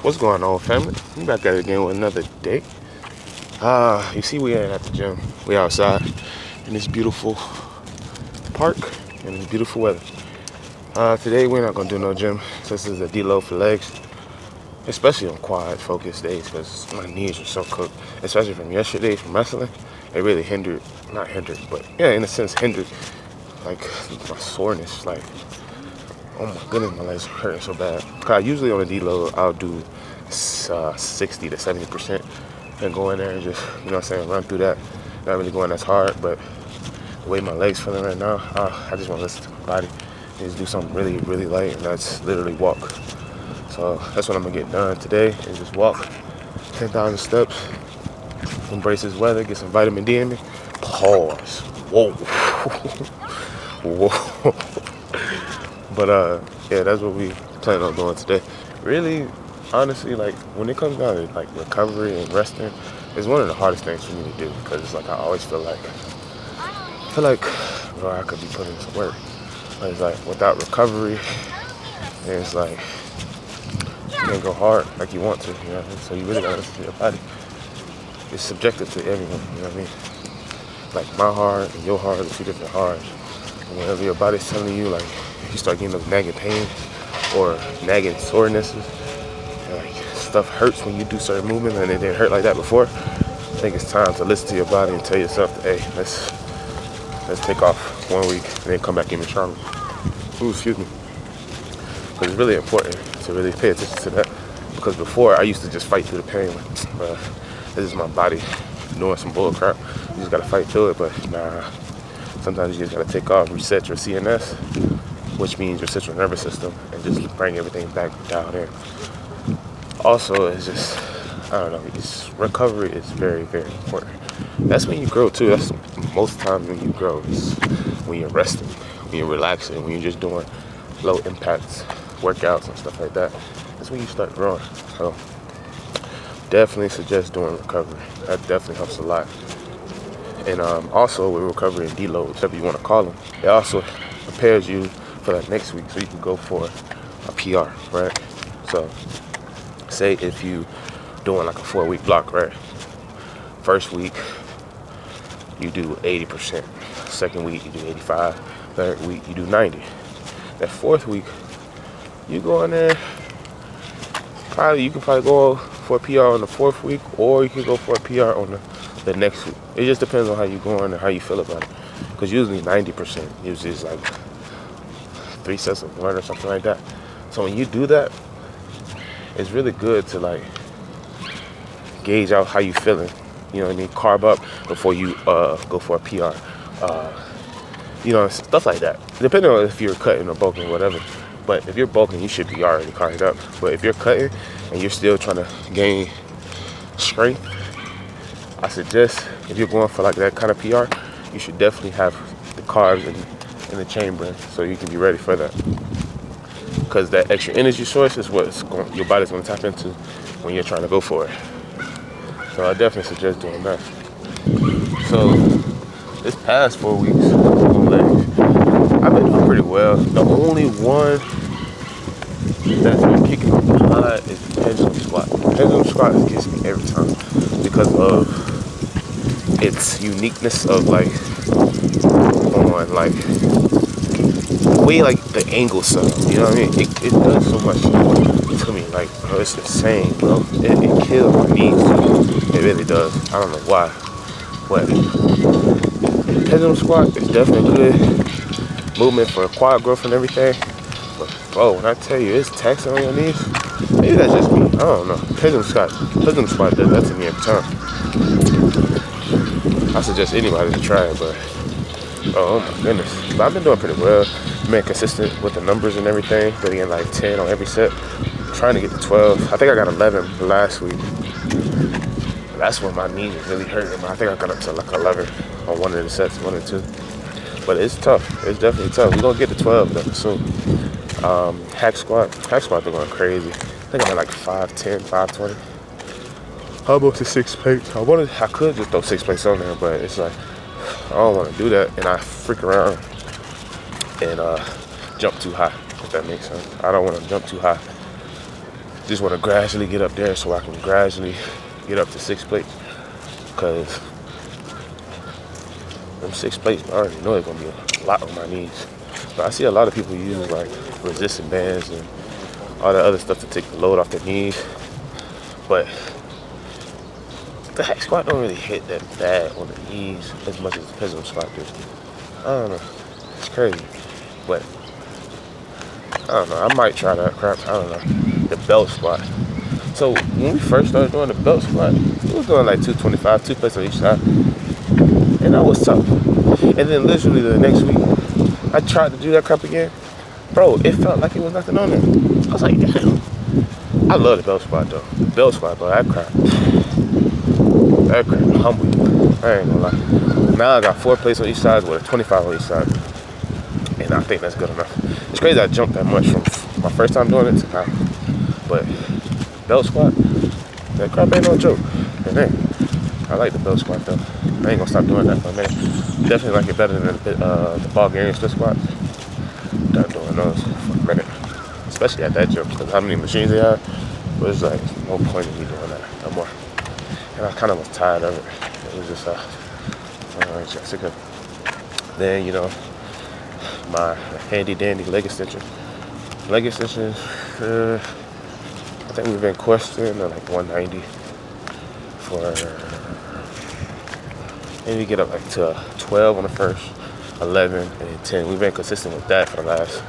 What's going on, family? We back at it again with another day. You see, we ain't at the gym. We outside in this beautiful park and this beautiful weather. Today we're not gonna do no gym. This is a deload for legs, especially on quad focus days, because my knees are so cooked. Especially from yesterday from wrestling, it really not hindered, but yeah, in a sense hindered, like my soreness. Like, oh my goodness, my legs are hurting so bad. Cause usually on a deload, I'll do 60 to 70% and go in there and just, you know what I'm saying, run through that. Not really going as hard, but the way my legs feeling right now, I just want to listen to my body and just do something really, really light, and that's literally walk. So that's what I'm gonna get done today, is just walk 10,000 steps, embrace this weather, get some vitamin D in me. Pause. Whoa. Whoa. But yeah, that's what we plan on doing today. Really, honestly, like when it comes down to like recovery and resting, it's one of the hardest things for me to do, because it's like I always feel like bro, I could be putting in some work. But it's like without recovery, and it's like you can't go hard like you want to, you know what I mean? So you really gotta listen to your body. It's subjective to everyone, you know what I mean? Like my heart and your heart are two different hearts. And whenever your body's telling you, like, you start getting those nagging pains or nagging sorenesses, and like stuff hurts when you do certain movements and it didn't hurt like that before, I think it's time to listen to your body and tell yourself, hey, let's take off 1 week and then come back even stronger. Ooh, excuse me. But it's really important to really pay attention to that, because before I used to just fight through the pain. Like, this is my body doing some bull crap. You just gotta fight through it, but nah. Sometimes you just gotta take off, reset your CNS, which means your central nervous system, and just bring everything back down in. Also, it's just, I don't know, recovery is very, very important. That's when you grow too. That's most times when you grow, is when you're resting, when you're relaxing, when you're just doing low impact workouts and stuff like that. That's when you start growing. So definitely suggest doing recovery. That definitely helps a lot. And also with recovery and deload, whatever you want to call them, it also prepares you for that next week, so you can go for a PR, right? So say if you doing like a 4-week block, right? First week you do 80%, second week you do 85, third week you do 90. That fourth week you go in there, you can probably go for a PR on the fourth week, or you can go for a PR on the next week. It just depends on how you're going and how you feel about it. Because usually 90% usually is like 3 sets of 1 or something like that. So when you do that, it's really good to like gauge out how you feeling. You know what I mean? Carb up before you go for a PR. You know, stuff like that. Depending on if you're cutting or bulking or whatever. But if you're bulking, you should be already carved up. But if you're cutting and you're still trying to gain strength, I suggest if you're going for like that kind of PR, you should definitely have the carbs in the chamber, so you can be ready for that. Because that extra energy source is what your body's going to tap into when you're trying to go for it. So I definitely suggest doing that. So this past 4 weeks on legs, I've been doing pretty well. The only one that's been kicking me behind is the pendulum squat. The pendulum squat gets me every time because of its uniqueness of like on like the way like the angle set up, you know what I mean? It does so much to me, like, bro, it's insane, bro. It kills my knees. It really does. I don't know why. But pendulum squat is definitely good movement for quad growth and everything. But bro, when I tell you it's taxing on your knees, maybe that's just me. I don't know. Pendulum squat does that to me every time. I suggest anybody to try it, but oh my goodness. But I've been doing pretty well. Been consistent with the numbers and everything, really in like 10 on every set. Trying to get to 12. I think I got 11 last week. That's when my knees was really hurting. I think I got up to like 11 on one of the sets, 1 or 2. But it's tough. It's definitely tough. We're gonna get to 12 though soon. Hack squat been going crazy. I think I'm at like 5'10", 5'20". Almost a 6 plates. I could just throw 6 plates on there, but it's like I don't want to do that, and I freak around and jump too high. If that makes sense. I don't want to jump too high. Just want to gradually get up there so I can gradually get up to 6 plates. Because them 6 plates, I already know it's going to be a lot on my knees. But I see a lot of people use like resistance bands and all that other stuff to take the load off their knees. But the hack squat don't really hit that bad on the knees as much as the pistol squat do. I don't know. It's crazy. But I don't know. I might try that crap. I don't know. The belt squat. So when we first started doing the belt squat, we was doing like 225, 2 plates on each side. And that was tough. And then literally the next week, I tried to do that crap again. Bro, it felt like it was nothing on there. I was like, damn. I love the belt squat though. The belt squat, bro, that crap humble you. I ain't gonna lie. Now I got 4 plates on each side with a 25 on each side. And I think that's good enough. It's crazy I jumped that much from my first time doing it to now. But belt squat, that crap ain't no joke. And then, I like the belt squat though. I ain't gonna stop doing that for a minute. Definitely like it better than the Bulgarian split squat. Done doing those for a minute. Especially at that gym, because how many machines they have, but it's like no point in me doing that no more. And I kind of was tired of it. It was just, I just got sick of it. Then, you know, my handy dandy leg extension. Leg extensions, I think we've been questioning like 190 for maybe get up like to 12 on the first, 11, and 10. We've been consistent with that for the last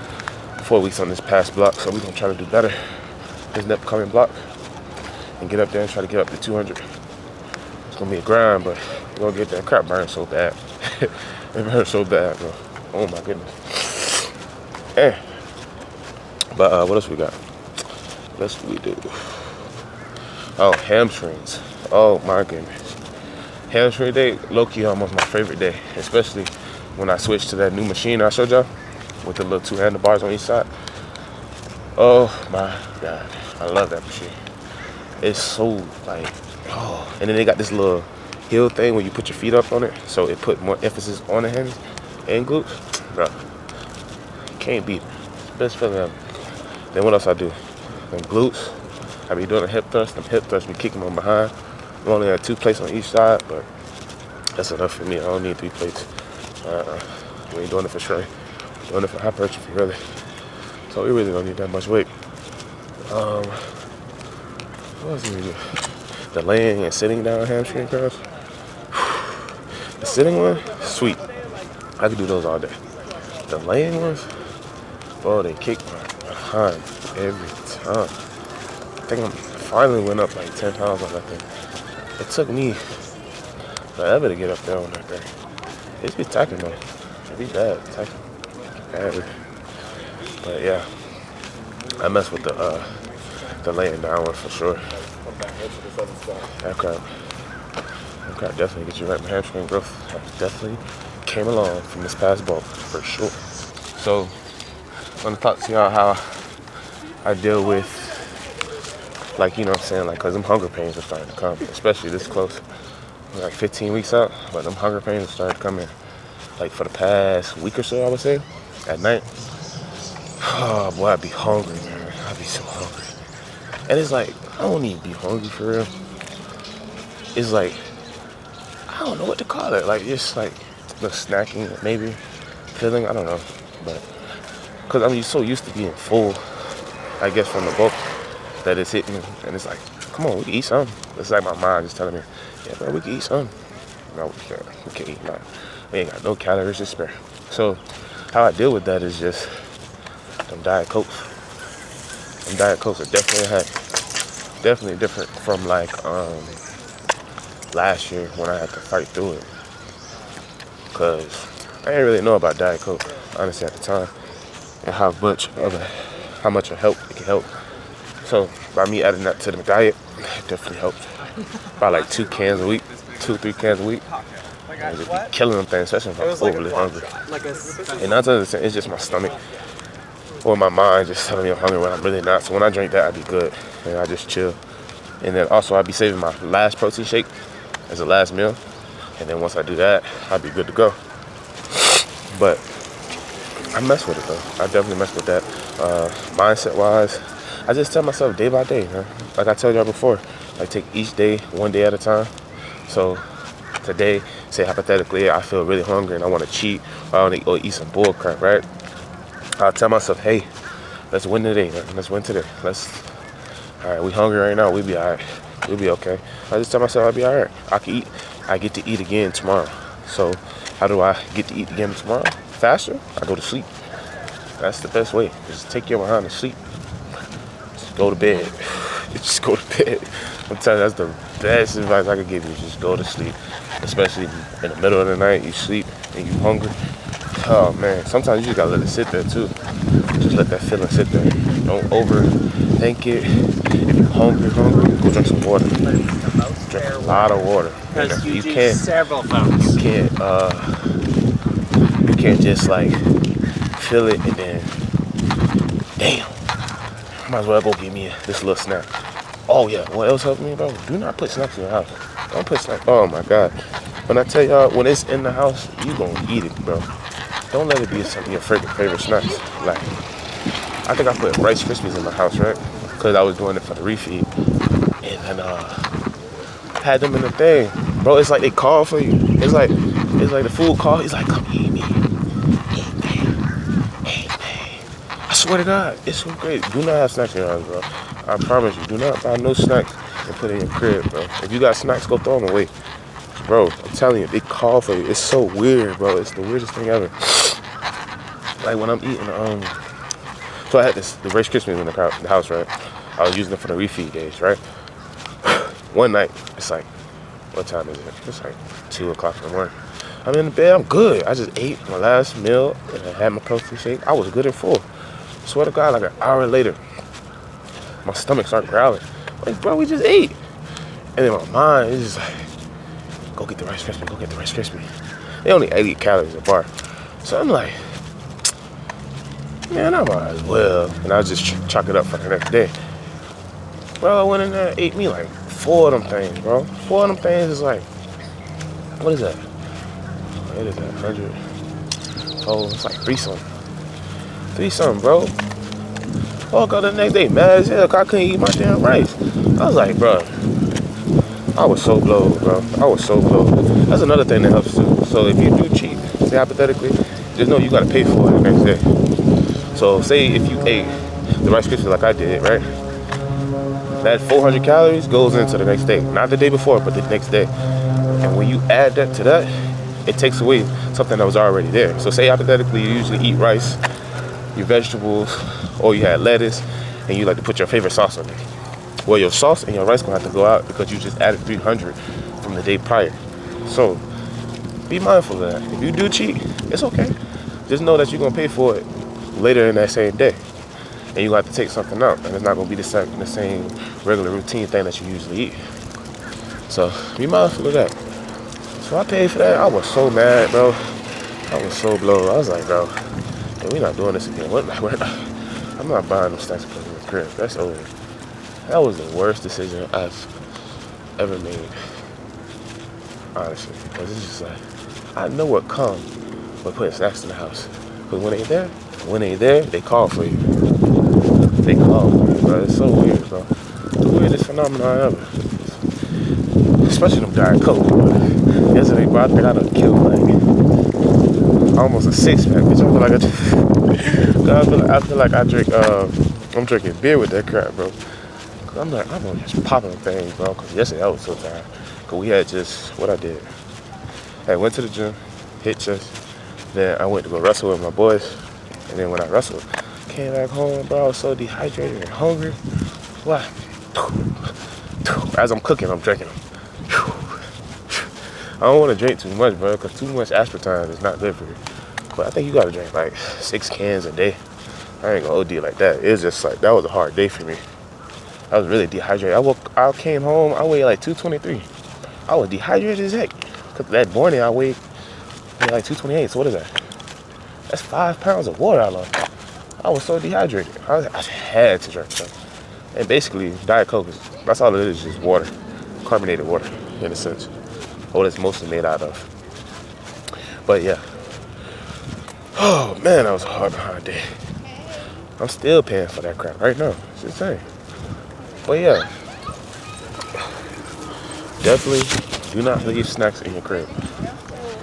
4 weeks on this past block, so we're gonna try to do better this upcoming block and get up there and try to get up to 200. It's gonna be a grind, but we're gonna get that crap burned so bad. It burns so bad, bro. Oh my goodness. Yeah. But what else we got? What else do we do? Oh, hamstrings. Oh my goodness. Hamstring day, low-key almost my favorite day, especially when I switched to that new machine I showed y'all with the little 2 handlebars on each side. Oh my God, I love that machine. It's so like, oh, and then they got this little heel thing where you put your feet up on it, so it put more emphasis on the hands and glutes. Bro, can't beat it. Best feeling ever. Then what else I do? Them glutes, I be doing a hip thrust. Them hip thrusts be kicking on behind. We only have 2 plates on each side, but that's enough for me. I don't need 3 plates. We ain't doing it for sure. Doing it for hypertrophy, really. So we really don't need that much weight. What else do we do? The laying and sitting down hamstring curls. The sitting one, sweet. I could do those all day. The laying ones, bro, they kick my behind every time. I think I finally went up like 10 pounds on that thing. It took me forever to get up there on that thing. It's be tacking though. It be bad, tacking. Badly. But yeah, I mess with the laying down one for sure. That crap definitely gets you right. My hamstring growth definitely came along from this past bulk for sure. So I'm gonna talk to y'all how I deal with, like, you know what I'm saying, like, cause them hunger pains are starting to come, especially this close. We're like 15 weeks out, but them hunger pains are starting to come in, like for the past week or so, I would say, at night. Oh boy, I'd be hungry, man. I'd be so hungry. And it's like, I don't even be hungry for real. It's like, I don't know what to call it. Like, it's like the snacking, maybe, feeling, I don't know. But, because I'm so used to being full, I guess, from the bulk, that it's hitting me. And it's like, come on, we can eat something. It's like my mind just telling me, yeah, bro, we can eat something. No, we can't. We can't eat nothing. We ain't got no calories to spare. So, how I deal with that is just them Diet Cokes. Them Diet Cokes are definitely a hack. Definitely different from like last year when I had to fight through it. Cause I didn't really know about Diet Coke, honestly, at the time, and how much it helped. It can help. So by me adding that to the diet, it definitely helped. About like 2 cans a week, 3 cans a week. And just be killing them things, especially if I'm overly hungry. And not to it's just my stomach or my mind just telling me I'm hungry when I'm really not. So when I drink that, I'd be good, and I just chill. And then also I'd be saving my last protein shake as a last meal. And then once I do that, I'd be good to go. But I mess with it though. I definitely mess with that. Mindset wise, I just tell myself day by day, man. Like I told y'all before, like take each day, one day at a time. So today, say hypothetically, I feel really hungry and I want to cheat or I want to go eat some bull crap, right? I'll tell myself, hey, let's win today, man. Let's win today. All right, we hungry right now. We'll be all right. We'll be okay. I just tell myself I'll be all right. I can eat. I get to eat again tomorrow. So how do I get to eat again tomorrow? Faster? I go to sleep. That's the best way. Just take your behind to sleep. Just go to bed. Just go to bed. I'm telling you, that's the best advice I could give you. Just go to sleep. Especially in the middle of the night, you sleep and you hungry. Oh man, sometimes you just gotta let it sit there too. Just let that feeling sit there. Don't overthink it. If you're hungry, go drink some water. Drink a lot of water. Because you can't several fountains. You can't just like feel it and then, damn, might as well go give me this little snack. Oh yeah, what else helped me, bro? Do not put snacks in your house. Don't put snacks. Oh my God. When I tell y'all, when it's in the house, you gonna eat it, bro. Don't let it be some of your favorite snacks. Like, I think I put Rice Krispies in my house, right? Because I was doing it for the refeed. And then had them in the thing. Bro, it's like they call for you. It's like the food call. It's like, come eat me. Eat me. I swear to God, it's so great. Do not have snacks in your house, bro. I promise you, do not buy no snacks and put it in your crib, bro. If you got snacks, go throw them away. Bro, I'm telling you, they call for you. It's so weird, bro. It's the weirdest thing ever. Like when I'm eating, so I had the Rice Krispies in the house, right? I was using it for the refeed days, right? One night, it's like, what time is it? It's like 2 o'clock in the morning. I'm in the bed, I'm good. I just ate my last meal and I had my protein shake. I was good and full. Swear to God, like an hour later, my stomach started growling. Like, bro, we just ate. And then my mind is just like, go get the Rice Krispie, go get the Rice Krispie. They only 80 calories a bar. So I'm like, man, I might as well. And I just chalk it up for the next day. Bro, I went in there and ate me like 4 of them things, bro. 4 of them things is like, what is that? What is that, 100? Oh, it's like 3 something. 3 something, bro. Woke up the next day mad as hell 'cause I couldn't eat my damn rice. I was like, bro, I was so blowed, bro. I was so blowed. That's another thing that helps too. So if you do cheat, say hypothetically, just know you gotta pay for it the next day. So say if you ate the Rice Krispies like I did, right? That 400 calories goes into the next day. Not the day before, but the next day. And when you add that to that, it takes away something that was already there. So say hypothetically you usually eat rice, your vegetables, or you had lettuce, and you like to put your favorite sauce on it. Well, your sauce and your rice gonna have to go out because you just added 300 from the day prior. So be mindful of that. If you do cheat, it's okay. Just know that you're gonna pay for it later in that same day, and you have to take something out, and it's not gonna be the same regular routine thing that you usually eat. So be mindful of that. So I paid for that. I was so mad, bro. I was so blowed. I was like, bro, we're not doing this again. I'm not buying no snacks because of the crib. That's over. That was the worst decision I've ever made, honestly. Because it's just like, I know what comes with putting snacks in the house. Because when they there, they call for you. They call for you, bro. It's so weird, bro. The weirdest phenomenon ever. Especially them Diet Coke, bro. Yesterday, bro, I think I done killed like almost a 6-pack. Bitch, I feel like I'm drinking beer with that crap, bro. Cause I'm gonna just popping things, bro. Cause yesterday I was so tired. Cause we had what I did. I went to the gym, hit chest. Then I went to go wrestle with my boys. And then when I wrestled, came back home, bro. I was so dehydrated and hungry. What? As I'm cooking, I'm drinking them. I don't want to drink too much, bro, because too much aspartame is not good for you. But I think you got to drink like 6 cans a day. I ain't going to OD like that. It's just like, that was a hard day for me. I was really dehydrated. I came home, I weighed like 223. I was dehydrated as heck. Because that morning I weighed like 228. So what is that? That's 5 pounds of water I lost. I was so dehydrated. I had to drink something. And basically, Diet Coke, that's all it is, just water. Carbonated water, in a sense. What it's mostly made out of. But yeah. Oh man, that was a hard day. I'm still paying for that crap right now. It's insane. But yeah, definitely do not leave snacks in your crib.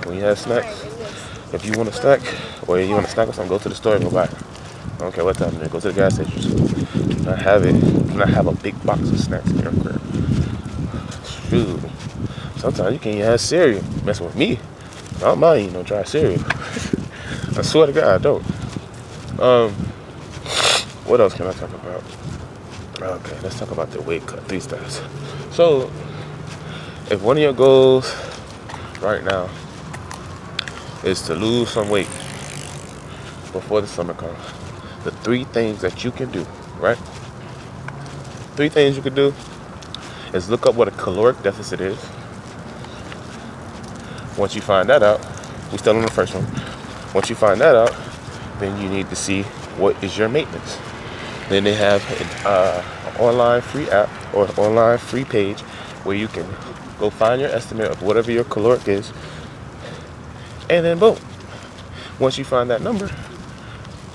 When you have snacks, if you want a snack or you want a snack or something, go to the store and go buy it. I don't care what time it is. Go to the gas station. Do not have it. Do not have a big box of snacks in your crib. Shoot. Sometimes you can't even have cereal. Messing with me. I don't mind eating no dry cereal. I swear to God, I don't. What else can I talk about? Okay, let's talk about the weight cut 3 steps. So, if one of your goals right now is to lose some weight before the summer comes, the 3 things that you can do, right? 3 things you can do is look up what a caloric deficit is. Once you find that out, we still on the first one. Once you find that out, then you need to see what is your maintenance. Then they have an online free app or an online free page where you can go find your estimate of whatever your caloric is, and then boom. Once you find that number,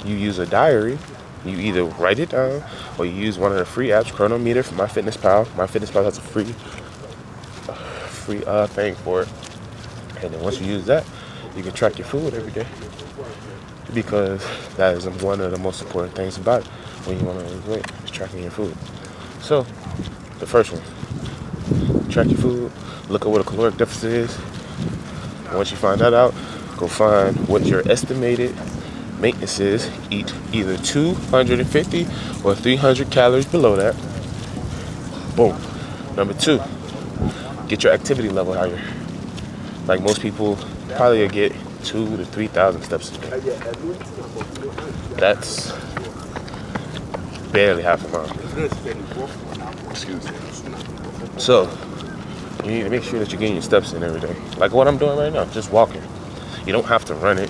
you use a diary. You either write it down or you use one of the free apps, Chronometer from MyFitnessPal. MyFitnessPal has a free thing for it. And then once you use that, you can track your food every day. Because that is one of the most important things about it when you want to lose weight, is tracking your food. So, the first one, track your food, look at what a caloric deficit is. Once you find that out, go find what your estimated maintenance is. Eat either 250 or 300 calories below that. Boom. Number 2, get your activity level higher. Like most people, probably will get 2,000 to 3,000 steps a day. That's barely half a mile. Excuse me. So, you need to make sure that you're getting your steps in every day. Like what I'm doing right now, just walking. You don't have to run it.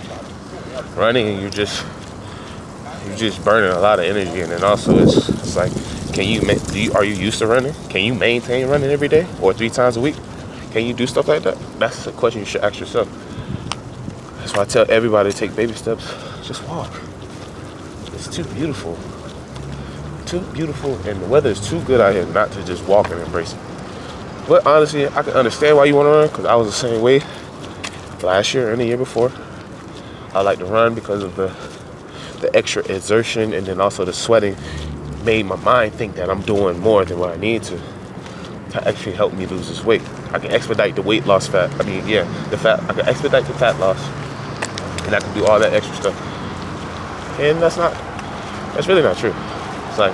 Running, you're just burning a lot of energy, and then also it's like, are you used to running? Can you maintain running every day or 3 times a week? Can you do stuff like that? That's a question you should ask yourself. That's why I tell everybody to take baby steps. Just walk. It's too beautiful. Too beautiful, and the weather is too good out here not to just walk and embrace it. But honestly, I can understand why you want to run, because I was the same way last year and the year before. I like to run because of the extra exertion, and then also the sweating made my mind think that I'm doing more than what I need to actually help me lose this weight. I can expedite the weight loss I can expedite the fat loss, and I can do all that extra stuff. And that's really not true. It's like,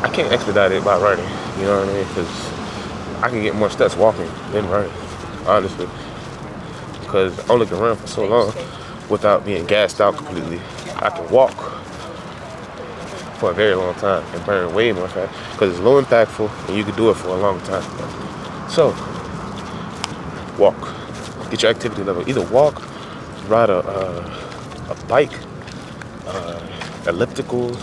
I can't expedite it by running, you know what I mean? Because I can get more steps walking than running, honestly. Because I only can run for so long without being gassed out completely. I can walk for a very long time and burn way more fat because it's low impactful and you can do it for a long time. So, walk. Get your activity level. Either walk, ride a bike, ellipticals.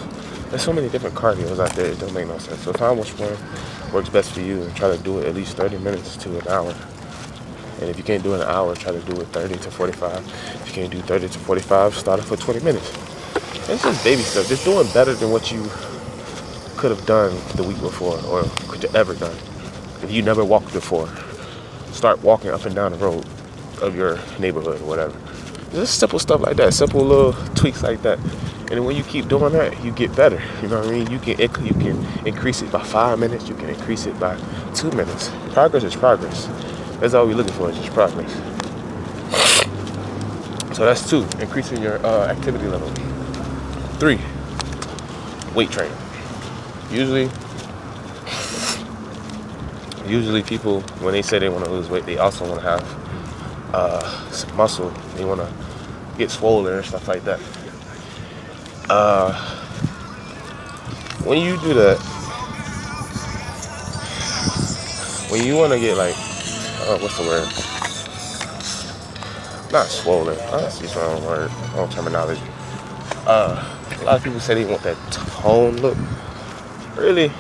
There's so many different cardios out there, it don't make no sense. So find which one works best for you and try to do it at least 30 minutes to an hour. And if you can't do it in an hour, try to do it 30 to 45. If you can't do 30 to 45, start it for 20 minutes. It's just baby stuff. Just doing better than what you could have done the week before or could you ever done. If you never walked before, start walking up and down the road of your neighborhood or whatever. Just simple stuff like that, simple little tweaks like that. And then when you keep doing that, you get better. You know what I mean? You can increase it by 5 minutes. You can increase it by 2 minutes. Progress is progress. That's all we're looking for, is just progress. So that's 2, increasing your activity level. 3, weight training. Usually people, when they say they want to lose weight, they also want to have some muscle. They want to get swollen and stuff like that. When you do that, when you want to get like, what's the word? Not swollen. That's the wrong word, wrong terminology. A lot of people say they want that tone look. Really,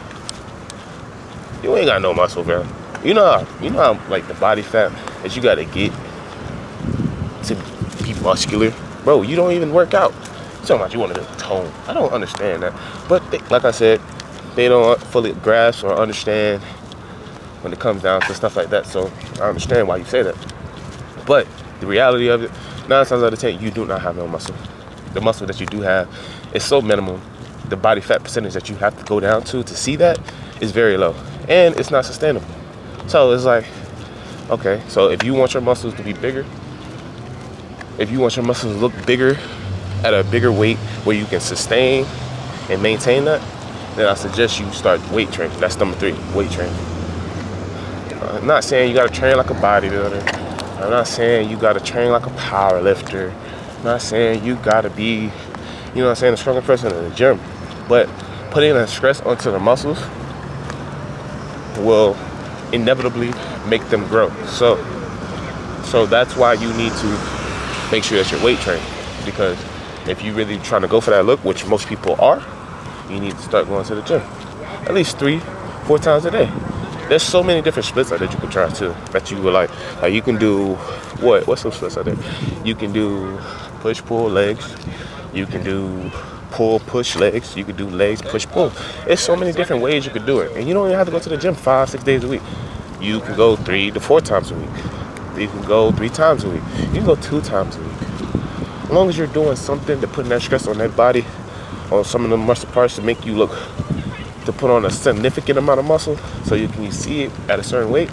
you ain't got no muscle, bro. You know how like the body fat that you gotta get to be muscular, bro. You don't even work out. talking about you want to tone. I don't understand that. But like I said, they don't fully grasp or understand when it comes down to stuff like that. So I understand why you say that. But the reality of it, 9 times out of 10, you do not have no muscle. The muscle that you do have is so minimal. The body fat percentage that you have to go down to see that is very low. And it's not sustainable. So it's like, okay, so if you want your muscles to be bigger, if you want your muscles to look bigger at a bigger weight where you can sustain and maintain that, then I suggest you start weight training. That's number 3, weight training. I'm not saying you gotta train like a bodybuilder. I'm not saying you gotta train like a power lifter. I'm not saying you gotta be, you know what I'm saying, a stronger person in the gym. But putting a stress onto the muscles will inevitably make them grow. So that's why you need to make sure that you're weight training. Because if you're really trying to go for that look, which most people are, you need to start going to the gym at least 3-4 times a day. There's so many different splits that you can try too, that you would like you can do, what's some splits out there? You can do push, pull, legs. You can do pull, push, legs. You can do legs, push, pull. There's so many different ways you could do it. And you don't even have to go to the gym 5-6 days a week. You can go 3 to 4 times a week. You can go 3 times a week. You can go 2 times a week. As long as you're doing something to put that stress on that body, on some of the muscle parts to make you look, to put on a significant amount of muscle so you can see it at a certain weight,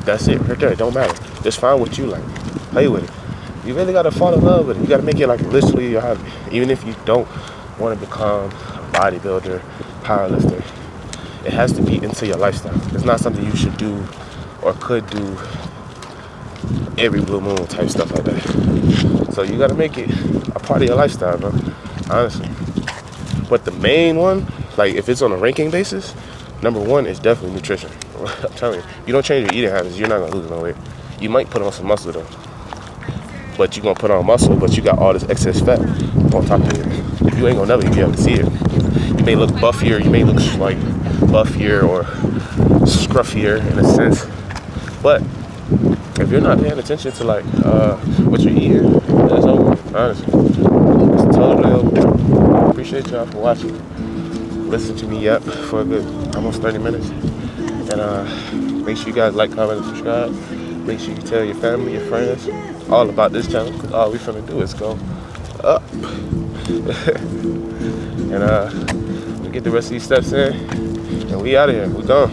that's it right there. It don't matter. Just find what you like. Play with it. You really gotta fall in love with it. You gotta make it like literally your hobby. Even if you don't want to become a bodybuilder, powerlifter, it has to be into your lifestyle. It's not something you should do or could do every blue moon type stuff like that. So you gotta make it a part of your lifestyle, bro. Honestly. But the main one, like if it's on a ranking basis, number 1 is definitely nutrition. I'm telling you, you don't change your eating habits, you're not gonna lose no weight. You might put on some muscle though. But you're gonna put on muscle, but you got all this excess fat on top of it. You ain't gonna never be able to see it. You may look buffier, you may look like buffier or scruffier in a sense. But if you're not paying attention to like what you're eating, that's over, honestly. It's totally over. I appreciate y'all for watching. Listen to me yep for a good almost 30 minutes. And make sure you guys like, comment, and subscribe. Make sure you tell your family, your friends, all about this channel, because all we finna do is go up. And we get the rest of these steps in, and we out of here. We gone.